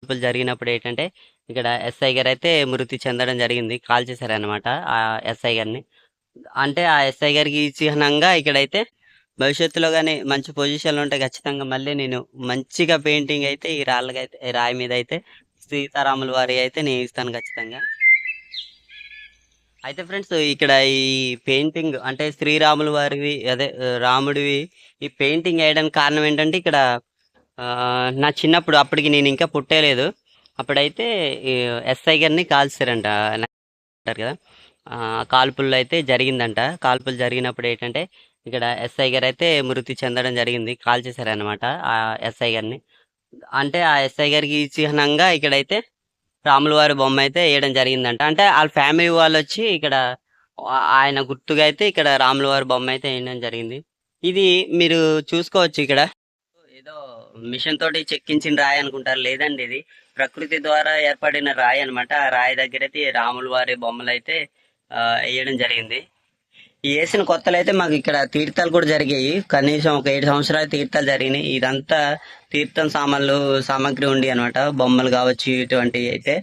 కాల్పులు జరిగినప్పుడు ఏంటంటే ఇక్కడ ఎస్ఐ గారు అయితే మృతి చెందడం జరిగింది. కాల్ చేశారనమాట ఆ ఎస్ఐ గారిని. అంటే ఆ ఎస్ఐ గారికి చిహ్నంగా ఇక్కడైతే భవిష్యత్తులో గాని మంచి పొజిషన్‌లో ఉంటే ఖచ్చితంగా మళ్ళీ నేను మంచిగా పెయింటింగ్ అయితే ఈ రాళ్ళకైతే ఈ రాయి మీద అయితే సీతారాముల వారియి అయితే నేయిస్తాను ఖచ్చితంగా. అయితే ఫ్రెండ్స్ ఇక్కడ ఈ పెయింటింగ్ అంటే శ్రీరాములు వారివి అదే రాముడివి ఈ పెయింటింగ్ వేయడానికి కారణం ఏంటంటే ఇక్కడ నా చిన్నప్పుడు అప్పటికి నేను ఇంకా పుట్టేలేదు. అప్పుడైతే ఈ ఎస్ఐ గారిని కాల్చారంట అంటారు కదా. కాల్పుల్లో అయితే జరిగిందంట. కాల్పులు జరిగినప్పుడు ఏంటంటే ఇక్కడ ఎస్ఐ గారు అయితే మృతి చెందడం జరిగింది. కాల్ చేశారనమాట ఆ ఎస్ఐ గారిని. అంటే ఆ ఎస్ఐ గారికి చిహ్నంగా ఇక్కడైతే రాముల వారి బొమ్మ అయితే వేయడం జరిగిందంట. అంటే వాళ్ళ ఫ్యామిలీ వాళ్ళు వచ్చి ఇక్కడ ఆయన గుర్తుగా అయితే ఇక్కడ రాముల వారి బొమ్మ అయితే వేయడం జరిగింది. ఇది మీరు చూసుకోవచ్చు ఇక్కడ ఏదో మిషన్ తోటి చెక్కించిన రాయి అనుకుంటారు. లేదండి, ఇది ప్రకృతి ద్వారా ఏర్పడిన రాయి అనమాట. ఆ రాయి దగ్గర అయితే రాముల వారి బొమ్మలు అయితే వేయడం జరిగింది. ఈ వేసిన కొత్తలో అయితే మాకు ఇక్కడ తీర్థాలు కూడా జరిగాయి. కనీసం ఒక 7 సంవత్సరాలు తీర్థాలు జరిగినాయి. ఇదంతా తీర్థం సామాగ్రి ఉండి అనమాట. బొమ్మలు కావచ్చు ఇటువంటివి అయితే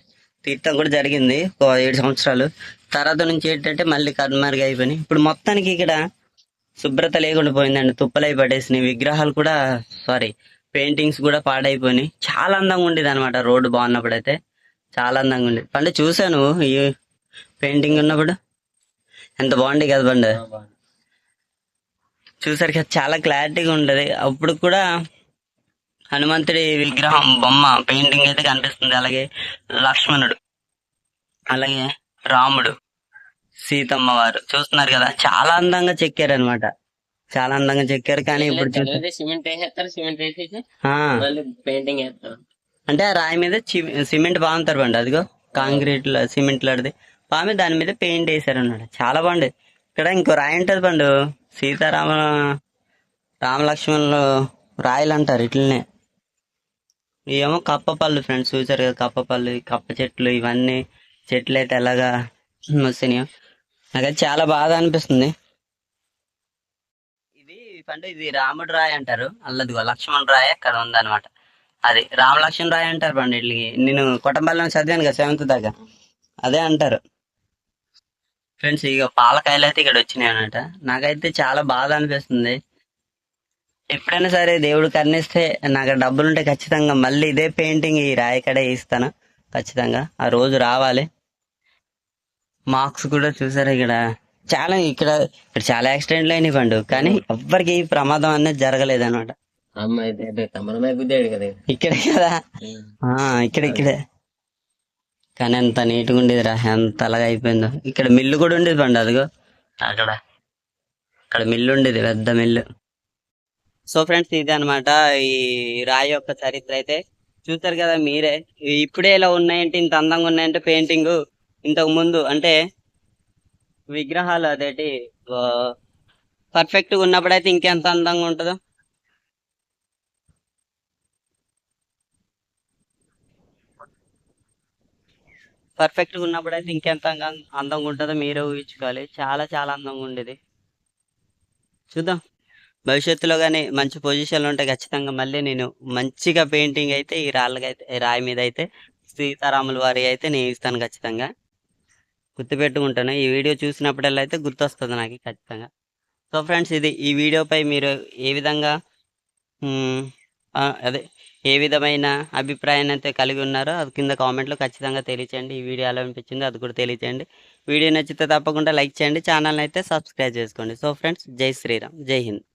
తీర్థం కూడా జరిగింది ఒక 7 సంవత్సరాలు. తర్వాత నుంచి ఏంటంటే మళ్ళీ కనుమరుగు అయిపోయినాయి. ఇప్పుడు మొత్తానికి ఇక్కడ శుభ్రత లేకుండా పోయిందండి. తుప్పలై పడేసినాయి. విగ్రహాలు కూడా సారీ పెయింటింగ్స్ కూడా పాడైపోయినాయి. చాలా అందంగా ఉండేది అనమాట. రోడ్డు బాగున్నప్పుడు అయితే చాలా అందంగా ఉండేది. పండు చూశాను ఈ పెయింటింగ్ ఉన్నప్పుడు ఎంత బాగుంది కదా బండి. చూసారు కదా చాలా క్లారిటీగా ఉండదు. అప్పుడు కూడా హనుమంతుడి విగ్రహం బొమ్మ పెయింటింగ్ అయితే కనిపిస్తుంది. అలాగే లక్ష్మణుడు, అలాగే రాముడు, సీతమ్మ వారు చూస్తున్నారు కదా చాలా అందంగా చెక్కారు అనమాట. చాలా అందంగా చెక్కారు. కానీ ఇప్పుడు సిమెంట్ వేసేస్తారు, సిమెంట్ వేసేసి పెయింటింగ్ వేస్తారు. అంటే ఆ రాయి మీద సిమెంట్ బాగుంటారు బండి. అదిగో కాంక్రీట్ సిమెంట్ లాంటిది బాగా దాని మీద పెయింట్ వేసారు అన్నమాట. చాలా బాగుంది. ఇక్కడ ఇంకో రాయి ఉంటది పండు, సీతారామ రామలక్ష్మణులు రాయలు అంటారు ఇట్లనే. ఇవేమో కప్పపళ్ళు ఫ్రెండ్స్, చూసారు కదా కప్పపళ్ళు, కప్ప చెట్లు, ఇవన్నీ చెట్లు అయితే ఎలాగా వస్తున్నాయో నాకైతే చాలా బాగా అనిపిస్తుంది. ఇది పండు ఇది రాముడు రాయి అంటారు. అల్లదిగో లక్ష్మణ్ రాయి అక్కడ ఉందన్నమాట. అది రామలక్ష్మణ్ రాయి అంటారు పండు. ఇట్లకి నేను కొట్టంబల్లో చదివాను కదా 7th దాకా, అదే అంటారు ఫ్రెండ్స్. ఇక పాలకాయలు అయితే ఇక్కడ వచ్చినాయి అన్నమాట. నాకైతే చాలా బాధ అనిపిస్తుంది. ఎప్పుడైనా సరే దేవుడు కర్ణిస్తే నాకు డబ్బులుంటే ఖచ్చితంగా మళ్ళీ ఇదే పెయింటింగ్ ఈ రాయి కడే ఇస్తాను ఖచ్చితంగా. ఆ రోజు రావాలి. మార్క్స్ కూడా చూసారు ఇక్కడ చాలా ఇక్కడ చాలా యాక్సిడెంట్లు అయినాయి పండు. కానీ ఎవ్వరికి ప్రమాదం అనేది జరగలేదు అనమాట. ఇక్కడే కదా ఇక్కడే. కానీ ఎంత నీట్గా ఉండేదిరా, ఎంత అలాగా అయిపోయిందో. ఇక్కడ మిల్లు కూడా ఉండేది పండు. అదిగో అక్కడ మిల్లు ఉండేది, పెద్ద మిల్లు. సో ఫ్రెండ్స్ ఇది అనమాట ఈ రాయి యొక్క చరిత్ర అయితే. చూసారు కదా మీరే. ఇప్పుడే ఇలా ఉన్నాయంటే, ఇంత అందంగా ఉన్నాయంటే పెయింటింగ్ ఇంతకు ముందు అంటే విగ్రహాలు అదేటి పర్ఫెక్ట్గా ఉన్నప్పుడైతే ఇంకెంత అందంగా ఉంటుందో. పర్ఫెక్ట్గా ఉన్నప్పుడైతే ఇంకెంత అందంగా ఉంటుందో మీరే ఊహించుకోవాలి. చాలా చాలా అందంగా ఉండేది. చూద్దాం భవిష్యత్తులో కానీ మంచి పొజిషన్లో ఉంటే ఖచ్చితంగా మళ్ళీ నేను మంచిగా పెయింటింగ్ అయితే ఈ రాయి మీద అయితే సీతారాముల వారి అయితే నేను ఇస్తాను ఖచ్చితంగా. గుర్తుపెట్టుకుంటాను. ఈ వీడియో చూసినప్పుడల్లా అయితే గుర్తొస్తుంది నాకు ఖచ్చితంగా. సో ఫ్రెండ్స్ ఇది ఈ వీడియోపై మీరు ఏ విధంగా అదే ఏ విధమైన అభిప్రాయాన్ని అయితే కలిగి ఉన్నారో అది కింద కామెంట్లో ఖచ్చితంగా తెలియచేయండి. ఈ వీడియో ఎలా అనిపించిందో అది కూడా తెలియచేయండి. వీడియో నచ్చితే తప్పకుండా లైక్ చేయండి. ఛానల్ని అయితే సబ్స్క్రైబ్ చేసుకోండి. సో ఫ్రెండ్స్ జై శ్రీరామ్, జై హింద్.